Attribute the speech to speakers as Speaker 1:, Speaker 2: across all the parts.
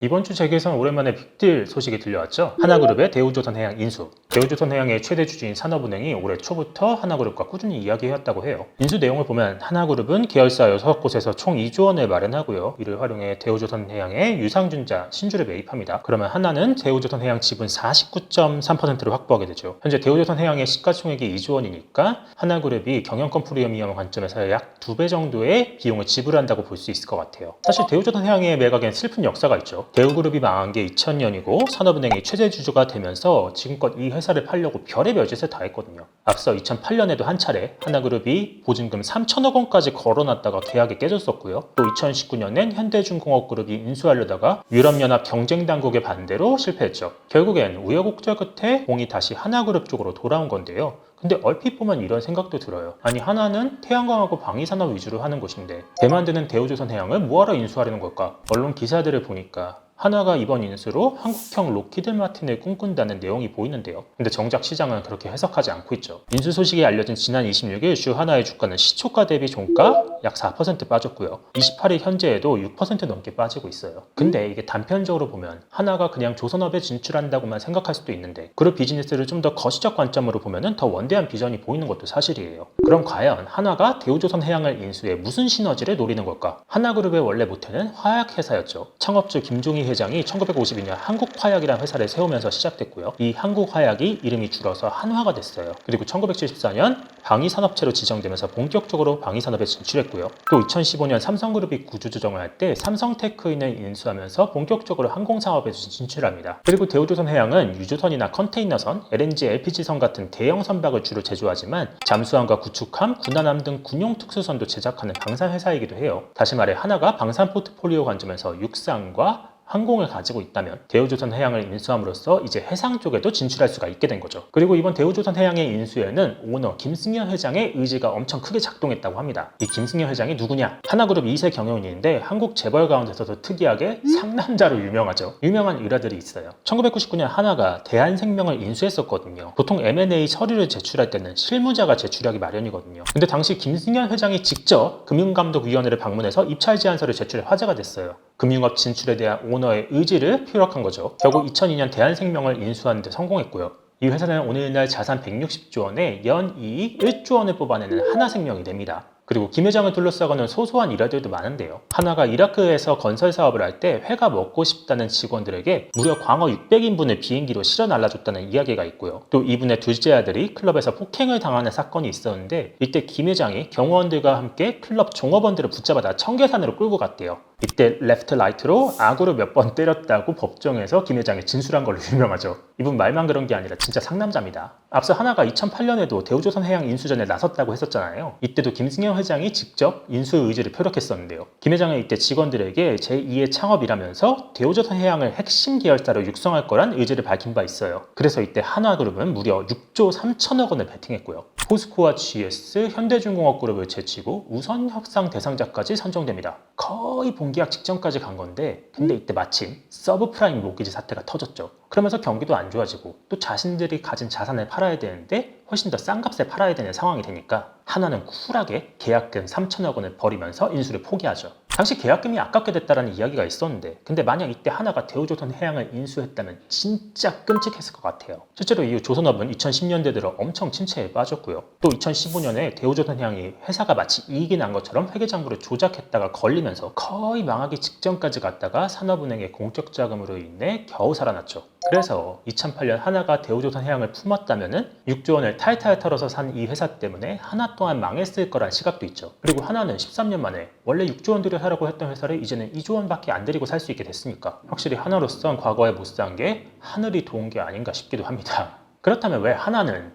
Speaker 1: 이번 주 재계에서는 오랜만에 빅딜 소식이 들려왔죠. 하나그룹의 대우조선해양 인수. 대우조선해양의 최대 주주인 산업은행이 올해 초부터 하나그룹과 꾸준히 이야기해왔다고 해요. 인수 내용을 보면 하나그룹은 계열사 6곳에서 총 2조 원을 마련하고요. 이를 활용해 대우조선해양의 유상증자 신주를 매입합니다. 그러면 하나는 대우조선해양 지분 49.3%를 확보하게 되죠. 현재 대우조선해양의 시가총액이 2조 원이니까 하나그룹이 경영권 프리미엄 관점에서 약 2배 정도의 비용을 지불한다고 볼 수 있을 것 같아요. 사실 대우조선해양의 매각엔 슬픈 역사가 있죠. 대우그룹이 망한 게 2000년이고 산업은행이 최대 주주가 되면서 지금껏 이 회사를 팔려고 별의별 짓을 다 했거든요. 앞서 2008년에도 한 차례 하나그룹이 보증금 3천억 원까지 걸어놨다가 계약이 깨졌었고요. 또 2019년엔 현대중공업그룹이 인수하려다가 유럽연합 경쟁당국의 반대로 실패했죠. 결국엔 우여곡절 끝에 공이 다시 하나그룹 쪽으로 돌아온 건데요. 근데 얼핏 보면 이런 생각도 들어요. 아니 하나는 태양광하고 방위산업 위주로 하는 곳인데 배 만드는 대우조선해양을 뭐하러 인수하려는 걸까? 언론 기사들을 보니까 하나가 이번 인수로 한국형 로키드 마틴을 꿈꾼다는 내용이 보이는데요. 근데 정작 시장은 그렇게 해석하지 않고 있죠. 인수 소식이 알려진 지난 26일 주 하나의 주가는 시초가 대비 종가 약 4% 빠졌고요. 28일 현재에도 6% 넘게 빠지고 있어요. 근데 이게 단편적으로 보면 하나가 그냥 조선업에 진출한다고만 생각할 수도 있는데 그룹 비즈니스를 좀 더 거시적 관점으로 보면 더 원대한 비전이 보이는 것도 사실이에요. 그럼 과연 하나가 대우조선해양을 인수해 무슨 시너지를 노리는 걸까? 하나그룹의 원래 모태는 화약회사였죠. 창업주 김종희 회장이 1952년 한국화약이라는 회사를 세우면서 시작됐고요. 이 한국화약이 이름이 줄어서 한화가 됐어요. 그리고 1974년 방위산업체로 지정되면서 본격적으로 방위산업에 진출했고요. 또 2015년 삼성그룹이 구조조정을 할 때 삼성테크인을 인수하면서 본격적으로 항공사업에 진출합니다. 그리고 대우조선해양은 유조선이나 컨테이너선, LNG, LPG선 같은 대형 선박을 주로 제조하지만 잠수함과 구축함, 군함 등 군용 특수선도 제작하는 방산회사이기도 해요. 다시 말해 하나가 방산 포트폴리오 관점에서 육상과 항공을 가지고 있다면 대우조선해양을 인수함으로써 이제 해상 쪽에도 진출할 수가 있게 된 거죠. 그리고 이번 대우조선해양의 인수에는 오너 김승현 회장의 의지가 엄청 크게 작동했다고 합니다. 이 김승현 회장이 누구냐? 하나그룹 2세 경영인인데 한국 재벌 가운데서도 특이하게 상남자로 유명하죠. 유명한 일화들이 있어요. 1999년 하나가 대한생명을 인수했었거든요. 보통 M&A 서류를 제출할 때는 실무자가 제출하기 마련이거든요. 근데 당시 김승현 회장이 직접 금융감독위원회를 방문해서 입찰 제안서를 제출해 화제가 됐어요. 금융업 진출에 대한 오너의 의지를 표력한 거죠. 결국 2002년 대한생명을 인수하는 데 성공했고요. 이 회사는 오늘날 자산 160조 원에 연이익 1조 원을 뽑아내는 하나생명이 됩니다. 그리고 김 회장을 둘러싸고는 소소한 일화들도 많은데요. 하나가 이라크에서 건설 사업을 할 때 회가 먹고 싶다는 직원들에게 무려 광어 600인분을 비행기로 실어 날라줬다는 이야기가 있고요. 또 이분의 둘째 아들이 클럽에서 폭행을 당하는 사건이 있었는데 이때 김 회장이 경호원들과 함께 클럽 종업원들을 붙잡아다 청계산으로 끌고 갔대요. 이때 레프트 라이트로 악으로 몇 번 때렸다고 법정에서 김 회장이 진술한 걸로 유명하죠. 이분 말만 그런 게 아니라 진짜 상남자입니다. 앞서 하나가 2008년에도 대우조선해양 인수전에 나섰다고 했었잖아요. 이때도 김승현 회장이 직접 인수 의지를 표력했었는데요. 김 회장은 이때 직원들에게 제2의 창업이라면서 대우조선해양을 핵심 계열사로 육성할 거란 의지를 밝힌 바 있어요. 그래서 이때 하나그룹은 무려 6조 3천억 원을 베팅했고요. 포스코와 GS, 현대중공업그룹을 제치고 우선 협상 대상자까지 선정됩니다. 거의 본계약 직전까지 간 건데 근데 이때 마침 서브프라임 모기지 사태가 터졌죠. 그러면서 경기도 안 좋아지고 또 자신들이 가진 자산을 팔아야 되는데 훨씬 더 싼 값에 팔아야 되는 상황이 되니까 하나는 쿨하게 계약금 3천억 원을 버리면서 인수를 포기하죠. 당시 계약금이 아깝게 됐다는 이야기가 있었는데 근데 만약 이때 하나가 대우조선해양을 인수했다면 진짜 끔찍했을 것 같아요. 실제로 이후 조선업은 2010년대 들어 엄청 침체에 빠졌고요. 또 2015년에 대우조선해양이 회사가 마치 이익이 난 것처럼 회계장부를 조작했다가 걸리면서 거의 망하기 직전까지 갔다가 산업은행의 공적 자금으로 인해 겨우 살아났죠. 그래서 2008년 하나가 대우조선해양을 품었다면 6조 원을 탈탈 털어서 산 이 회사 때문에 하나 동안 망했을 거란 시각도 있죠. 그리고 하나는 13년 만에 원래 6조 원 들여 사라고 했던 회사를 이제는 2조 원밖에 안 들이고 살 수 있게 됐으니까 확실히 하나로선 과거에 못 산 게 하늘이 도운 게 아닌가 싶기도 합니다. 그렇다면 왜 하나는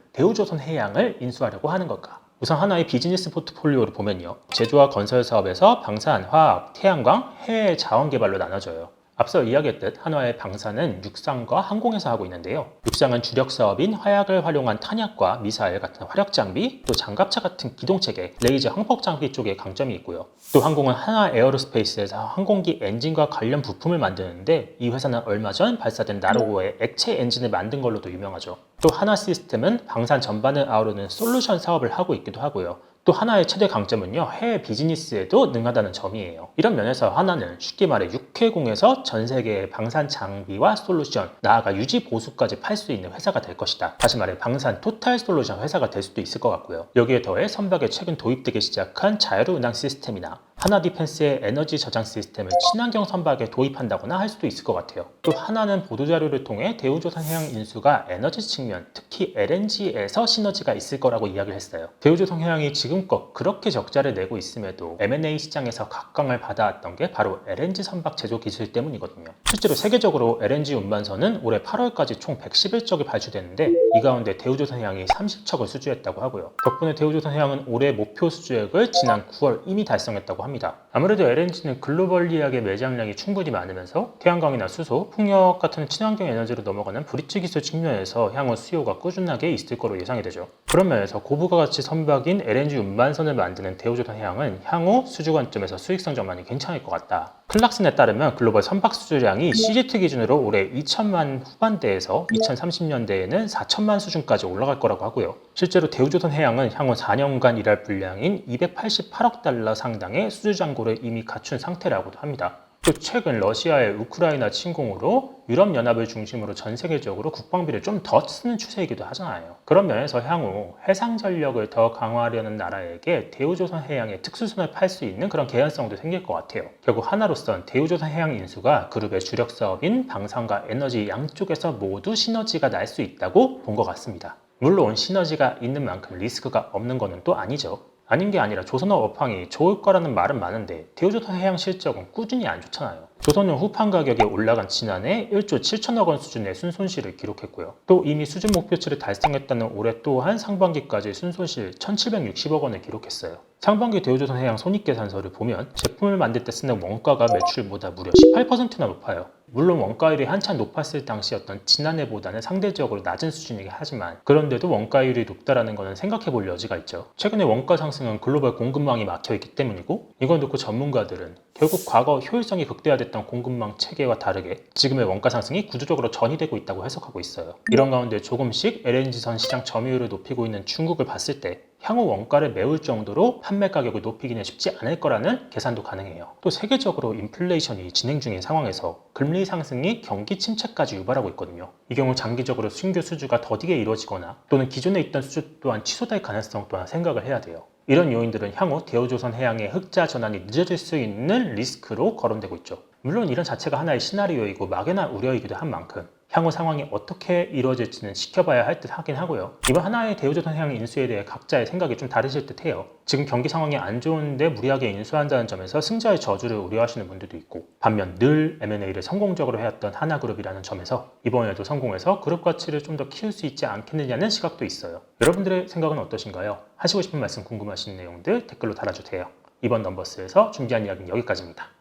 Speaker 1: 대우조선해양을 인수하려고 하는 걸까? 우선 하나의 비즈니스 포트폴리오를 보면요. 제조와 건설 사업에서 방산, 화학, 태양광, 해외 자원 개발로 나눠져요. 앞서 이야기했듯 한화의 방산은 육상과 항공에서 하고 있는데요. 육상은 주력 사업인 화약을 활용한 탄약과 미사일 같은 화력 장비, 또 장갑차 같은 기동체계, 레이저 항법 장비 쪽에 강점이 있고요. 또 항공은 한화 에어로스페이스에서 항공기 엔진과 관련 부품을 만드는데 이 회사는 얼마 전 발사된 나로호의 액체 엔진을 만든 걸로도 유명하죠. 또 한화 시스템은 방산 전반을 아우르는 솔루션 사업을 하고 있기도 하고요. 또 하나의 최대 강점은요, 해외 비즈니스에도 능하다는 점이에요. 이런 면에서 하나는 쉽게 말해 육해공에서 전 세계의 방산 장비와 솔루션, 나아가 유지 보수까지 팔 수 있는 회사가 될 것이다. 다시 말해 방산 토탈 솔루션 회사가 될 수도 있을 것 같고요. 여기에 더해 선박에 최근 도입되기 시작한 자율 운항 시스템이나 하나 디펜스의 에너지 저장 시스템을 친환경 선박에 도입한다거나 할 수도 있을 것 같아요. 또 하나는 보도자료를 통해 대우조선해양인수가 에너지 측면, 특히 LNG에서 시너지가 있을 거라고 이야기를 했어요. 대우조선해양이 지금껏 그렇게 적자를 내고 있음에도 M&A 시장에서 각광을 받아왔던 게 바로 LNG 선박 제조 기술 때문이거든요. 실제로 세계적으로 LNG 운반선은 올해 8월까지 총 111척이 발주됐는데 이 가운데 대우조선해양이 30척을 수주했다고 하고요. 덕분에 대우조선해양은 올해 목표 수주액을 지난 9월 이미 달성했다고 합니다. 아무래도 LNG는 글로벌리하게 매장량이 충분히 많으면서 태양광이나 수소, 풍력 같은 친환경 에너지로 넘어가는 브릿지 기술 측면에서 향후 수요가 꾸준하게 있을 거로 예상이 되죠. 그런 면에서 고부가 가치 선박인 LNG 운반선을 만드는 대우조선해양은 향후 수주 관점에서 수익성 전망이 괜찮을 것 같다. 클락슨에 따르면 글로벌 선박 수주량이 시리트 기준으로 올해 2천만 후반대에서 2030년대에는 4천만 수준까지 올라갈 거라고 하고요. 실제로 대우조선해양은 향후 4년간 일할 분량인 288억 달러 상당의 수주 잔고를 이미 갖춘 상태라고도 합니다. 또 최근 러시아의 우크라이나 침공으로 유럽연합을 중심으로 전 세계적으로 국방비를 좀 더 쓰는 추세이기도 하잖아요. 그런 면에서 향후 해상전력을 더 강화하려는 나라에게 대우조선해양의 특수선을 팔 수 있는 그런 개연성도 생길 것 같아요. 결국 하나로선 대우조선해양인수가 그룹의 주력 사업인 방산과 에너지 양쪽에서 모두 시너지가 날 수 있다고 본 것 같습니다. 물론 시너지가 있는 만큼 리스크가 없는 거는 또 아니죠. 아닌 게 아니라 조선업 업황이 좋을 거라는 말은 많은데 대우조선해양 실적은 꾸준히 안 좋잖아요. 조선은 후판 가격이 올라간 지난해 1조 7천억 원 수준의 순손실을 기록했고요. 또 이미 수준 목표치를 달성했다는 올해 또한 상반기까지 순손실 1,760억 원을 기록했어요. 상반기 대우조선해양 손익계산서를 보면 제품을 만들 때 쓰는 원가가 매출보다 무려 18%나 높아요. 물론 원가율이 한참 높았을 당시였던 지난해보다는 상대적으로 낮은 수준이긴 하지만 그런데도 원가율이 높다라는 것은 생각해 볼 여지가 있죠. 최근에 원가 상승은 글로벌 공급망이 막혀있기 때문이고 이걸 놓고 전문가들은 결국 과거 효율성이 극대화됐던 공급망 체계와 다르게 지금의 원가 상승이 구조적으로 전이되고 있다고 해석하고 있어요. 이런 가운데 조금씩 LNG선 시장 점유율을 높이고 있는 중국을 봤을 때 향후 원가를 메울 정도로 판매 가격을 높이기는 쉽지 않을 거라는 계산도 가능해요. 또 세계적으로 인플레이션이 진행 중인 상황에서 금리 상승이 경기 침체까지 유발하고 있거든요. 이 경우 장기적으로 신규 수주가 더디게 이루어지거나 또는 기존에 있던 수주 또한 취소될 가능성 또한 생각을 해야 돼요. 이런 요인들은 향후 대우조선해양의 흑자 전환이 늦어질 수 있는 리스크로 거론되고 있죠. 물론 이런 자체가 하나의 시나리오이고 막연한 우려이기도 한 만큼 향후 상황이 어떻게 이루어질지는 지켜봐야 할 듯 하긴 하고요. 이번 하나의 대우조선해양 인수에 대해 각자의 생각이 좀 다르실 듯 해요. 지금 경기 상황이 안 좋은데 무리하게 인수한다는 점에서 승자의 저주를 우려하시는 분들도 있고 반면 늘 M&A를 성공적으로 해왔던 하나그룹이라는 점에서 이번에도 성공해서 그룹 가치를 좀 더 키울 수 있지 않겠느냐는 시각도 있어요. 여러분들의 생각은 어떠신가요? 하시고 싶은 말씀 궁금하신 내용들 댓글로 달아주세요. 이번 넘버스에서 준비한 이야기는 여기까지입니다.